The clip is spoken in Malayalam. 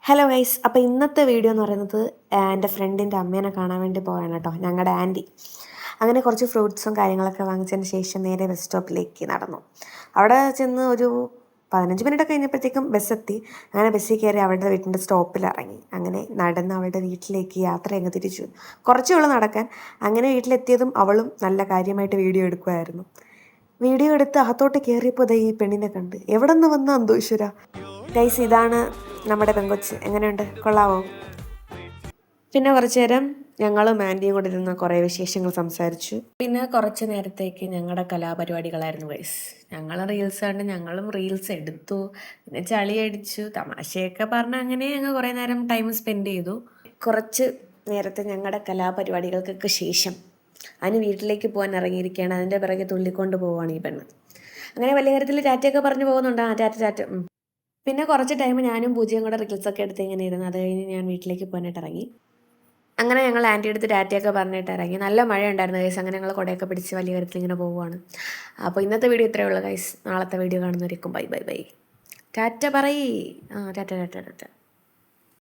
ഹലോ ഗൈസ്, അപ്പോൾ ഇന്നത്തെ വീഡിയോ എന്ന് പറയുന്നത് എൻ്റെ ഫ്രണ്ടിൻ്റെ അമ്മേനെ കാണാൻ വേണ്ടി പോവാണ് കേട്ടോ, ഞങ്ങളുടെ ആൻറ്റി. അങ്ങനെ കുറച്ച് ഫ്രൂട്ട്സും കാര്യങ്ങളൊക്കെ വാങ്ങിച്ചതിന് ശേഷം നേരെ ബസ് സ്റ്റോപ്പിലേക്ക് നടന്നു. അവിടെ ചെന്ന് ഒരു 15 മിനിറ്റ് കഴിഞ്ഞപ്പോഴത്തേക്കും ബസ്സെത്തി. അങ്ങനെ ബസ്സിൽ കയറി അവളുടെ വീട്ടിൻ്റെ സ്റ്റോപ്പിൽ ഇറങ്ങി. അങ്ങനെ നടന്ന് അവളുടെ വീട്ടിലേക്ക് യാത്ര അങ്ങ് തിരിച്ചു. കുറച്ചേ ഉള്ളൂ നടക്കാൻ. അങ്ങനെ വീട്ടിലെത്തിയതും അവളും നല്ല കാര്യമായിട്ട് വീഡിയോ എടുക്കുമായിരുന്നു. വീഡിയോ എടുത്ത് അകത്തോട്ട് കയറിയപ്പോൾ ഈ പെണ്ണിനെ കണ്ട്. എവിടെ നിന്ന് വന്ന അന്തോശ്വര. ഗൈസ്, ഇതാണ് നമ്മുടെ പെങ്കൊച്ച്. എങ്ങനെയുണ്ട്, കൊള്ളാവോ? പിന്നെ കുറച്ചു നേരം ഞങ്ങളും ആൻറ്റിയും കൂടെ ഇരുന്ന് കുറേ വിശേഷങ്ങൾ സംസാരിച്ചു. പിന്നെ കുറച്ച് നേരത്തേക്ക് ഞങ്ങളുടെ കലാപരിപാടികളായിരുന്നു ഗൈസ്. ഞങ്ങൾ റീൽസ് കണ്ട് ഞങ്ങളും റീൽസ് എടുത്തു, പിന്നെ ചളി അടിച്ചു, തമാശയൊക്കെ പറഞ്ഞ് അങ്ങനെ ഞങ്ങൾ കുറേ നേരം ടൈം സ്പെൻഡ് ചെയ്തു. കുറച്ച് നേരത്തെ ഞങ്ങളുടെ കലാപരിപാടികൾക്കൊക്കെ ശേഷം അതിന് വീട്ടിലേക്ക് പോകാൻ ഇറങ്ങിയിരിക്കുകയാണ്. അതിൻ്റെ പിറകെ തുള്ളിക്കൊണ്ട് പോവുകയാണ് ഈ പെണ്ണ്. അങ്ങനെ വലിയ കാര്യത്തിൽ ടാറ്റയൊക്കെ പറഞ്ഞു പോകുന്നുണ്ട്. ടാറ്റ. പിന്നെ കുറച്ച് ടൈം ഞാനും പൂജയും കൂടെ റീൽസൊക്കെ എടുത്ത് ഇങ്ങനെ ഇരുന്നു. അത് കഴിഞ്ഞ് ഞാൻ വീട്ടിലേക്ക് പോകാനായിട്ട് ഇറങ്ങി. അങ്ങനെ ഞങ്ങൾ ആൻറ്റി അടുത്ത് ടാറ്റയൊക്കെ പറഞ്ഞിട്ട് ഇറങ്ങി. നല്ല മഴ ഉണ്ടായിരുന്നു ഗൈസ്. അങ്ങനെ ഞങ്ങൾ കുടയൊക്കെ പിടിച്ച് വലിയ കാര്യത്തിൽ ഇങ്ങനെ പോവുകയാണ്. അപ്പോൾ ഇന്നത്തെ വീഡിയോ ഇത്രയേ ഉള്ളൂ ഗൈസ്. നാളത്തെ വീഡിയോ കാണുന്നവരേക്കും ബൈ. ടാറ്റ പറയ്. ടാറ്റ.